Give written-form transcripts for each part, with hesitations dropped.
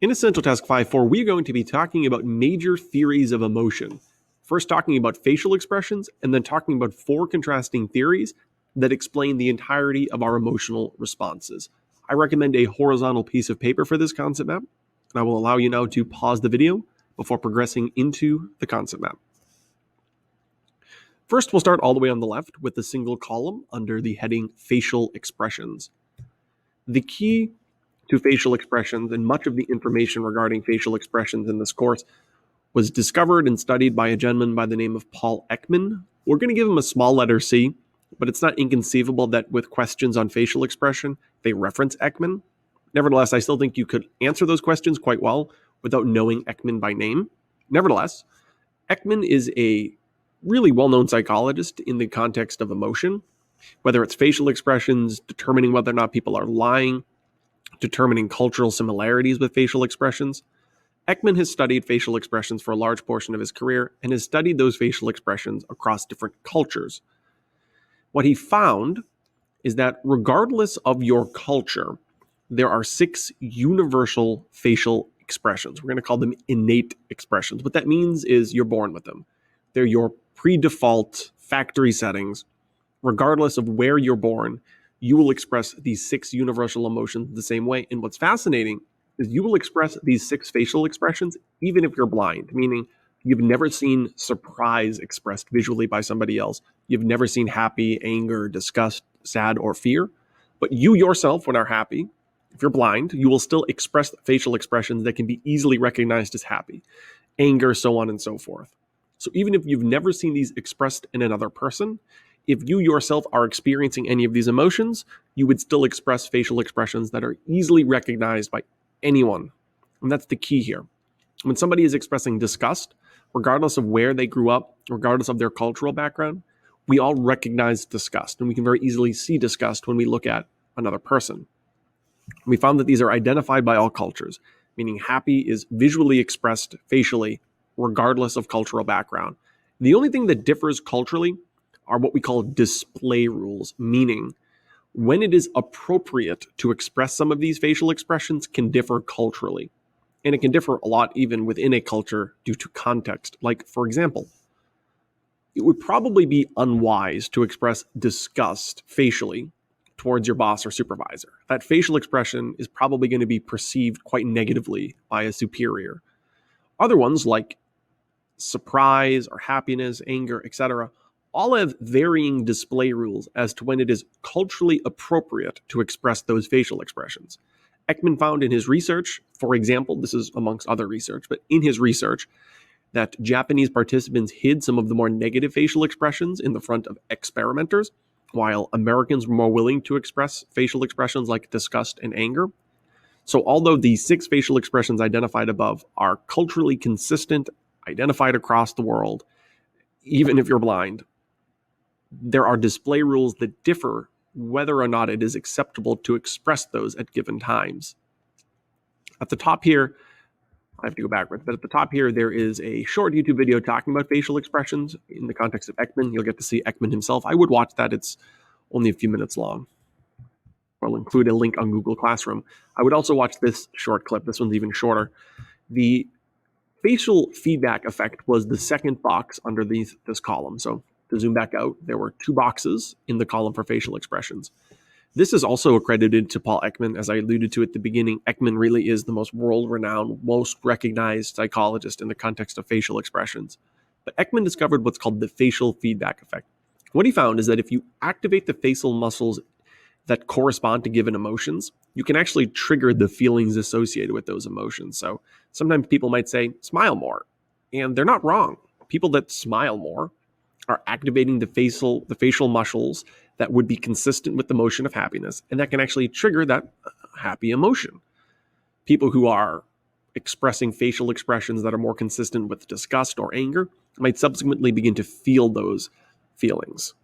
In Essential Task 5.4, we are going to be talking about major theories of emotion. First talking about facial expressions, and then talking about 4 contrasting theories that explain the entirety of our emotional responses. I recommend a horizontal piece of paper for this concept map, and I will allow you now to pause the video before progressing into the concept map. First, we'll start all the way on the left with a single column under the heading Facial Expressions. The key to facial expressions, and much of the information regarding facial expressions in this course was discovered and studied by a gentleman by the name of Paul Ekman. We're going to give him a small letter C, but it's not inconceivable that with questions on facial expression, they reference Ekman. Nevertheless, I still think you could answer those questions quite well without knowing Ekman by name. Nevertheless, Ekman is a really well-known psychologist in the context of emotion, whether it's facial expressions, determining whether or not people are lying, determining cultural similarities with facial expressions. Ekman has studied facial expressions for a large portion of his career and has studied those facial expressions across different cultures. What he found is that regardless of your culture, there are 6 universal facial expressions. We're going to call them innate expressions. What that means is you're born with them. They're your pre-default factory settings. Regardless of where you're born, you will express these 6 universal emotions the same way. And what's fascinating is you will express these 6 facial expressions even if you're blind, meaning you've never seen surprise expressed visually by somebody else. You've never seen happy, anger, disgust, sad, or fear. But you yourself, when are happy, if you're blind, you will still express facial expressions that can be easily recognized as happy, anger, so on and so forth. So even if you've never seen these expressed in another person, if you yourself are experiencing any of these emotions, you would still express facial expressions that are easily recognized by anyone. And that's the key here. When somebody is expressing disgust, regardless of where they grew up, regardless of their cultural background, we all recognize disgust, and we can very easily see disgust when we look at another person. We found that these are identified by all cultures, meaning happy is visually expressed facially, regardless of cultural background. The only thing that differs culturally are what we call display rules, meaning when it is appropriate to express some of these facial expressions can differ culturally. And it can differ a lot even within a culture due to context. Like, for example, it would probably be unwise to express disgust facially towards your boss or supervisor. That facial expression is probably going to be perceived quite negatively by a superior. Other ones like surprise or happiness, anger, etc., all have varying display rules as to when it is culturally appropriate to express those facial expressions. Ekman found in his research, for example, this is amongst other research, but in his research, that Japanese participants hid some of the more negative facial expressions in the front of experimenters, while Americans were more willing to express facial expressions like disgust and anger. So although the 6 facial expressions identified above are culturally consistent, identified across the world, even if you're blind, there are display rules that differ whether or not it is acceptable to express those at given times. At the top here, I have to go backwards, but at the top here, there is a short YouTube video talking about facial expressions in the context of Ekman. You'll get to see Ekman himself. I would watch that. It's only a few minutes long. I'll include a link on Google Classroom. I would also watch this short clip. This one's even shorter. The facial feedback effect was the second box under this column. So to zoom back out, there were 2 boxes in the column for facial expressions. This is also accredited to Paul Ekman. As I alluded to at the beginning, Ekman really is the most world-renowned, most recognized psychologist in the context of facial expressions. But Ekman discovered what's called the facial feedback effect. What he found is that if you activate the facial muscles that correspond to given emotions, you can actually trigger the feelings associated with those emotions. So sometimes people might say, smile more. And they're not wrong. People that smile more are activating the facial muscles that would be consistent with the emotion of happiness, and that can actually trigger that happy emotion. People who are expressing facial expressions that are more consistent with disgust or anger might subsequently begin to feel those feelings,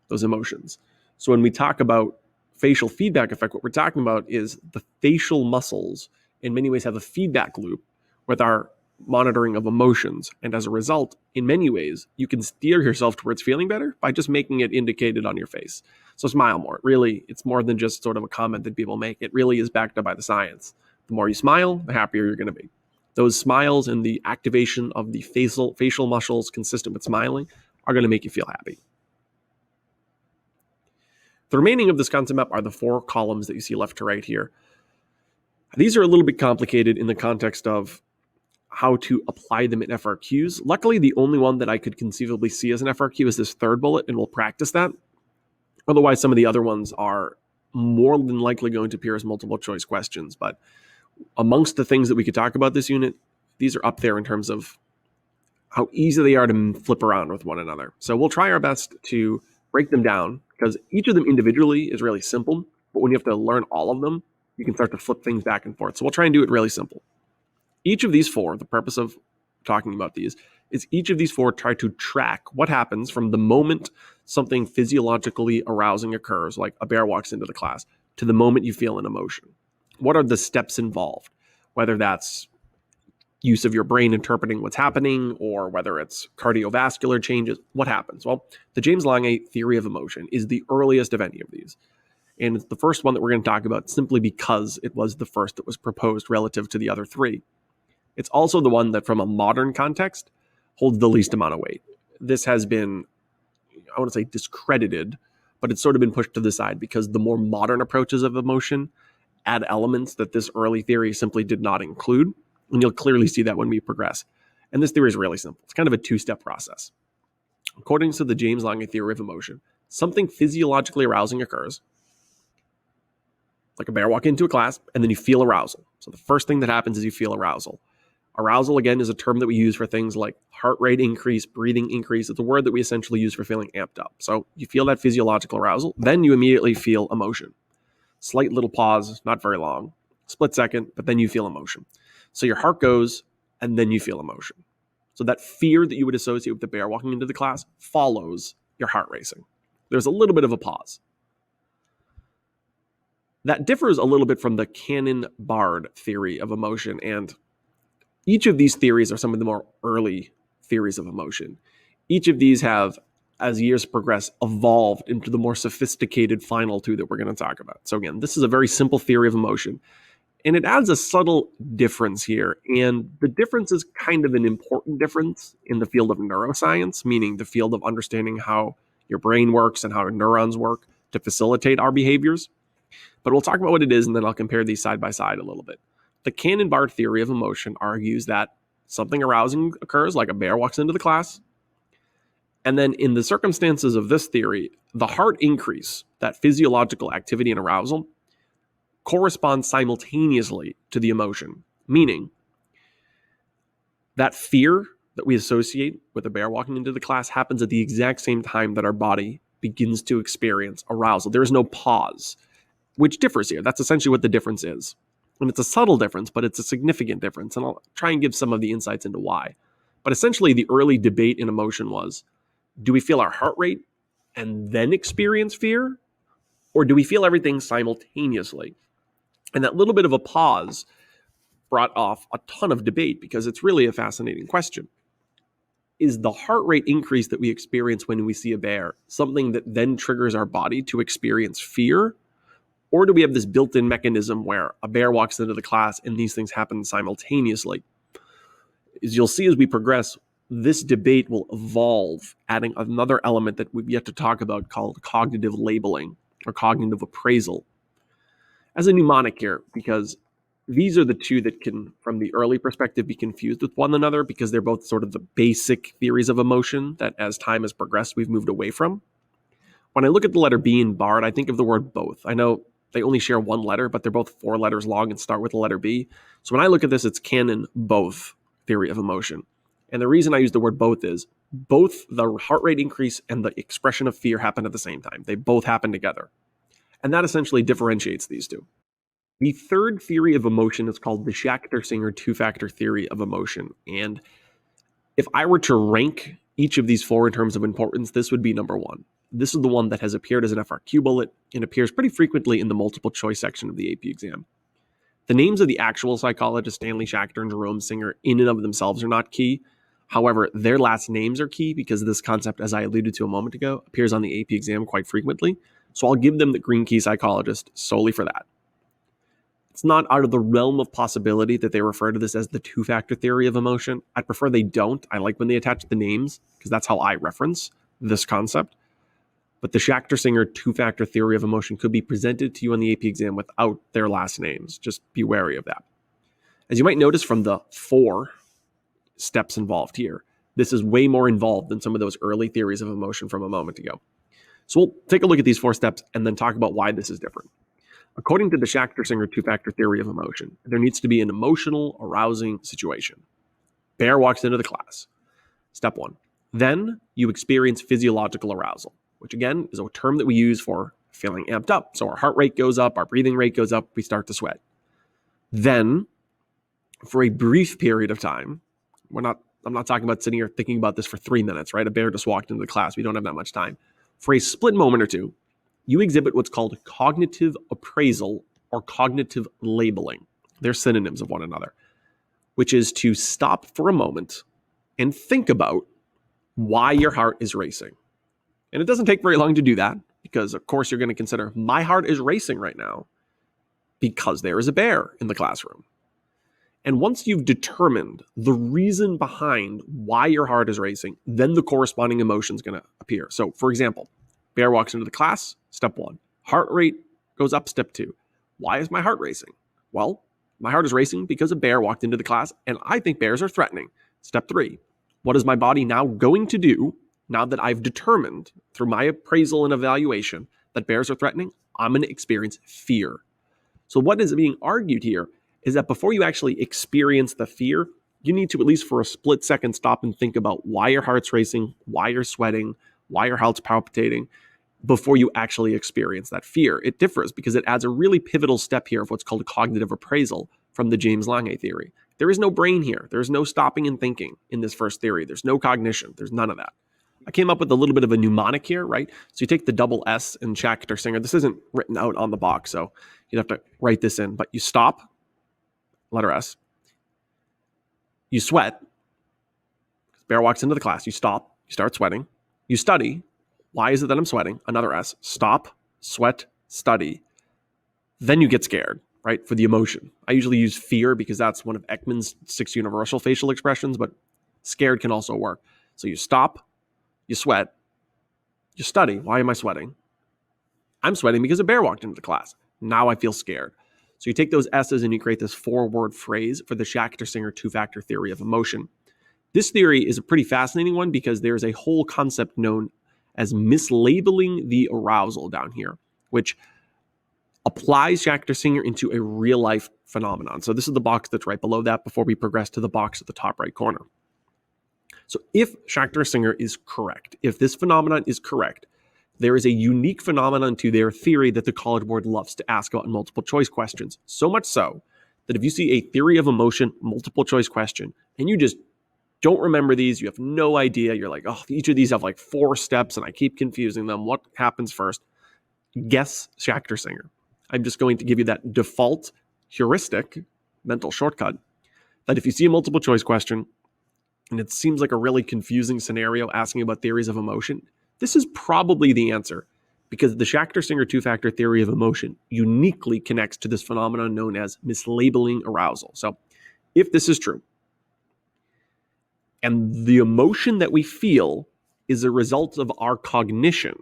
those emotions. So when we talk about facial feedback effect, what we're talking about is the facial muscles in many ways have a feedback loop with our monitoring of emotions. And as a result, in many ways, you can steer yourself towards feeling better by just making it indicated on your face. So smile more. Really, it's more than just sort of a comment that people make. It really is backed up by the science. The more you smile, the happier you're going to be. Those smiles and the activation of the facial muscles consistent with smiling are going to make you feel happy. The remaining of this concept map are the 4 columns that you see left to right here. These are a little bit complicated in the context of how to apply them in FRQs. Luckily, the only one that I could conceivably see as an FRQ is this third bullet, and we'll practice that. Otherwise, some of the other ones are more than likely going to appear as multiple choice questions. But amongst the things that we could talk about this unit, these are up there in terms of how easy they are to flip around with one another. So we'll try our best to break them down, because each of them individually is really simple, but when you have to learn all of them, you can start to flip things back and forth. So we'll try and do it really simple. Each of these 4, the purpose of talking about these, is each of these 4 try to track what happens from the moment something physiologically arousing occurs, like a bear walks into the class, to the moment you feel an emotion. What are the steps involved? Whether that's use of your brain interpreting what's happening, or whether it's cardiovascular changes, what happens? Well, the James Lange theory of emotion is the earliest of any of these. And it's the first one that we're going to talk about simply because it was the first that was proposed relative to the other 3. It's also the one that, from a modern context, holds the least amount of weight. This has been, I want to say discredited, but it's sort of been pushed to the side because the more modern approaches of emotion add elements that this early theory simply did not include. And you'll clearly see that when we progress. And this theory is really simple. It's kind of a 2-step process. According to the James Lange theory of emotion, something physiologically arousing occurs, like a bear walking into a class, and then you feel arousal. So the first thing that happens is you feel arousal. Arousal, again, is a term that we use for things like heart rate increase, breathing increase. It's a word that we essentially use for feeling amped up. So you feel that physiological arousal, then you immediately feel emotion. Slight little pause, not very long, split second, but then you feel emotion. So your heart goes, and then you feel emotion. So that fear that you would associate with the bear walking into the class follows your heart racing. There's a little bit of a pause. That differs a little bit from the Cannon-Bard theory of emotion, and each of these theories are some of the more early theories of emotion. Each of these have, as years progress, evolved into the more sophisticated final 2 that we're going to talk about. So again, this is a very simple theory of emotion, and it adds a subtle difference here. And the difference is kind of an important difference in the field of neuroscience, meaning the field of understanding how your brain works and how neurons work to facilitate our behaviors. But we'll talk about what it is, and then I'll compare these side by side a little bit. The Cannon-Bard theory of emotion argues that something arousing occurs, like a bear walks into the class. And then in the circumstances of this theory, the heart increase, that physiological activity and arousal, corresponds simultaneously to the emotion, meaning that fear that we associate with a bear walking into the class happens at the exact same time that our body begins to experience arousal. There is no pause, which differs here. That's essentially what the difference is. And it's a subtle difference, but it's a significant difference. And I'll try and give some of the insights into why. But essentially, the early debate in emotion was, do we feel our heart rate and then experience fear? Or do we feel everything simultaneously? And that little bit of a pause brought off a ton of debate, because it's really a fascinating question. Is the heart rate increase that we experience when we see a bear something that then triggers our body to experience fear? Or do we have this built-in mechanism where a bear walks into the class and these things happen simultaneously? As you'll see as we progress, this debate will evolve, adding another element that we've yet to talk about called cognitive labeling or cognitive appraisal as a mnemonic here, because these are the 2 that can, from the early perspective, be confused with one another, because they're both sort of the basic theories of emotion that as time has progressed, we've moved away from. When I look at the letter B in Bard, I think of the word both. I know they only share one letter, but they're both 4 letters long and start with the letter B. So when I look at this, it's canon both theory of emotion. And the reason I use the word both is both the heart rate increase and the expression of fear happen at the same time. They both happen together. And that essentially differentiates these 2. The third theory of emotion is called the Schachter-Singer 2-factor theory of emotion. And if I were to rank each of these 4 in terms of importance, this would be number 1. This is the one that has appeared as an FRQ bullet and appears pretty frequently in the multiple choice section of the AP exam. The names of the actual psychologists, Stanley Schachter and Jerome Singer, in and of themselves are not key. However, their last names are key because this concept, as I alluded to a moment ago, appears on the AP exam quite frequently. So I'll give them the green key psychologist solely for that. It's not out of the realm of possibility that they refer to this as the two-factor theory of emotion. I'd prefer they don't. I like when they attach the names because that's how I reference this concept. But the Schachter-Singer two-factor theory of emotion could be presented to you on the AP exam without their last names. Just be wary of that. As you might notice from the 4 steps involved here, this is way more involved than some of those early theories of emotion from a moment ago. So we'll take a look at these 4 steps and then talk about why this is different. According to the Schachter-Singer two-factor theory of emotion, there needs to be an emotional, arousing situation. Bear walks into the class. Step 1. Then you experience physiological arousal, which again is a term that we use for feeling amped up. So our heart rate goes up, our breathing rate goes up, we start to sweat. Then, for a brief period of time, I'm not talking about sitting here thinking about this for 3 minutes, right? A bear just walked into the class. We don't have that much time. For a split moment or two, you exhibit what's called cognitive appraisal or cognitive labeling. They're synonyms of one another, which is to stop for a moment and think about why your heart is racing. And it doesn't take very long to do that because, of course, you're going to consider my heart is racing right now because there is a bear in the classroom. And once you've determined the reason behind why your heart is racing, then the corresponding emotion is going to appear. So, for example, bear walks into the class, step 1. Heart rate goes up, step 2. Why is my heart racing? Well, my heart is racing because a bear walked into the class, and I think bears are threatening. Step 3. What is my body now going to do now that I've determined through my appraisal and evaluation that bears are threatening? I'm going to experience fear. So what is being argued here is that before you actually experience the fear, you need to at least for a split second stop and think about why your heart's racing, why you're sweating, why your heart's palpitating, before you actually experience that fear. It differs because it adds a really pivotal step here of what's called cognitive appraisal from the James Lange theory. There is no brain here. There's no stopping and thinking in this first theory. There's no cognition. There's none of that. I came up with a little bit of a mnemonic here, right? So you take the double S in Schachter-Singer. This isn't written out on the box, so you'd have to write this in. But you stop, letter S. You sweat. Bear walks into the class. You stop. You start sweating. You study. Why is it that I'm sweating? Another S. Stop, sweat, study. Then you get scared, right? For the emotion. I usually use fear because that's one of Ekman's 6 universal facial expressions, but scared can also work. So you stop, you sweat, you study. Why am I sweating? I'm sweating because a bear walked into the class. Now I feel scared. So you take those S's and you create this 4-word phrase for the Schachter-Singer two-factor theory of emotion. This theory is a pretty fascinating one because there's a whole concept known as mislabeling the arousal down here, which applies Schachter-Singer into a real-life phenomenon. So this is the box that's right below that before we progress to the box at the top right corner. So if Schachter-Singer is correct, if this phenomenon is correct, there is a unique phenomenon to their theory that the College Board loves to ask about in multiple choice questions. So much so that if you see a theory of emotion multiple choice question and you just don't remember these, you have no idea, you're like, oh, each of these have like 4 steps and I keep confusing them. What happens first? Guess Schachter-Singer. I'm just going to give you that default heuristic mental shortcut that if you see a multiple choice question and it seems like a really confusing scenario asking about theories of emotion, this is probably the answer because the Schachter-Singer two-factor theory of emotion uniquely connects to this phenomenon known as mislabeling arousal. So if this is true, and the emotion that we feel is a result of our cognition,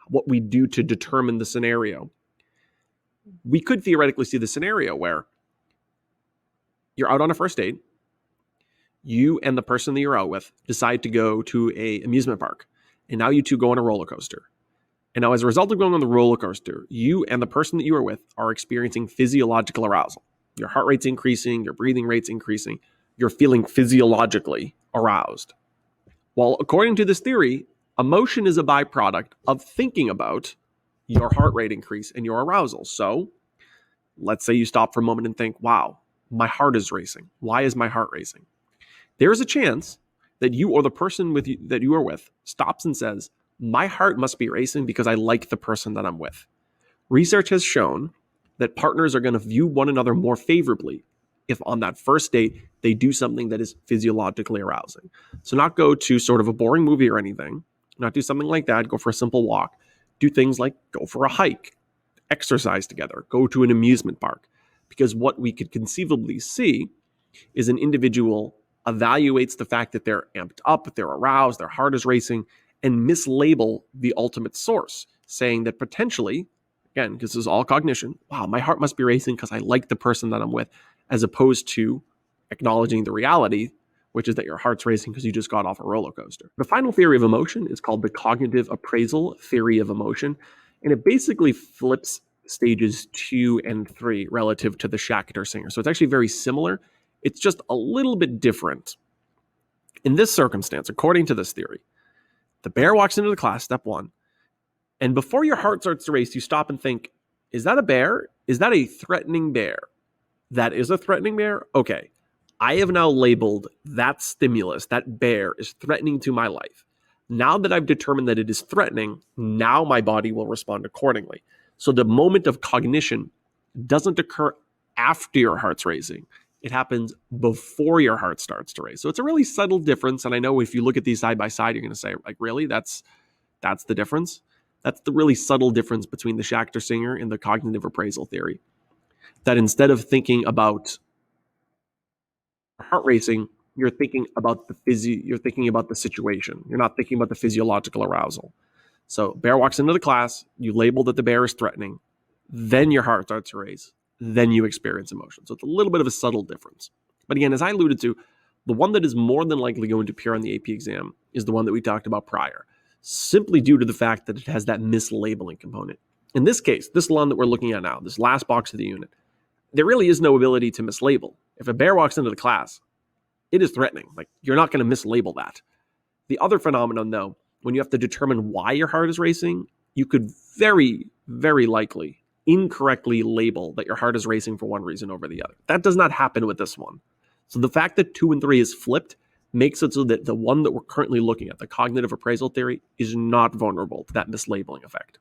what we do to determine the scenario, we could theoretically see the scenario where you're out on a first date, you and the person that you're out with decide to go to an amusement park, and now you two go on a roller coaster. And now as a result of going on the roller coaster, you and the person that you are with are experiencing physiological arousal. Your heart rate's increasing, your breathing rate's increasing, you're feeling physiologically aroused. Well, according to this theory, emotion is a byproduct of thinking about your heart rate increase and your arousal. So let's say you stop for a moment and think, wow, my heart is racing. Why is my heart racing? There's a chance that you or the person that you are with stops and says, my heart must be racing because I like the person that I'm with. Research has shown that partners are going to view one another more favorably if on that first date they do something that is physiologically arousing. So not go to sort of a boring movie or anything, not do something like that, go for a simple walk. Do things like go for a hike, exercise together, go to an amusement park. because what we could conceivably see is an individual evaluates the fact that they're amped up, they're aroused, their heart is racing, and mislabel the ultimate source, saying that potentially, again, because this is all cognition, wow, my heart must be racing because I like the person that I'm with, as opposed to acknowledging the reality, which is that your heart's racing because you just got off a roller coaster. The final theory of emotion is called the cognitive appraisal theory of emotion, and it basically flips stages 2 and 3 relative to the Schachter-Singer. So it's actually very similar. It's just a little bit different. In this circumstance, according to this theory, the bear walks into the class, step 1, and before your heart starts to race, you stop and think, is that a bear? Is that a threatening bear? That is a threatening bear? Okay. I have now labeled that stimulus, that bear, is threatening to my life. Now that I've determined that it is threatening, now my body will respond accordingly. So the moment of cognition doesn't occur after your heart's racing. It happens before your heart starts to race. So it's a really subtle difference. And I know if you look at these side by side, you're going to say, like, really? That's the difference? That's the really subtle difference between the Schachter-Singer and the cognitive appraisal theory. That instead of thinking about heart racing, you're thinking about you're thinking about the situation. You're not thinking about the physiological arousal. So bear walks into the class, you label that the bear is threatening, then your heart starts to race, then you experience emotion. So it's a little bit of a subtle difference. But again, as I alluded to, the one that is more than likely going to appear on the AP exam is the one that we talked about prior, simply due to the fact that it has that mislabeling component. In this case, this one that we're looking at now, this last box of the unit, there really is no ability to mislabel. If a bear walks into the class, it is threatening. Like, you're not going to mislabel that. The other phenomenon, though, when you have to determine why your heart is racing, you could very, very likely incorrectly label that your heart is racing for one reason over the other. That does not happen with this one. So the fact that 2 and 3 is flipped makes it so that the one that we're currently looking at, the cognitive appraisal theory, is not vulnerable to that mislabeling effect.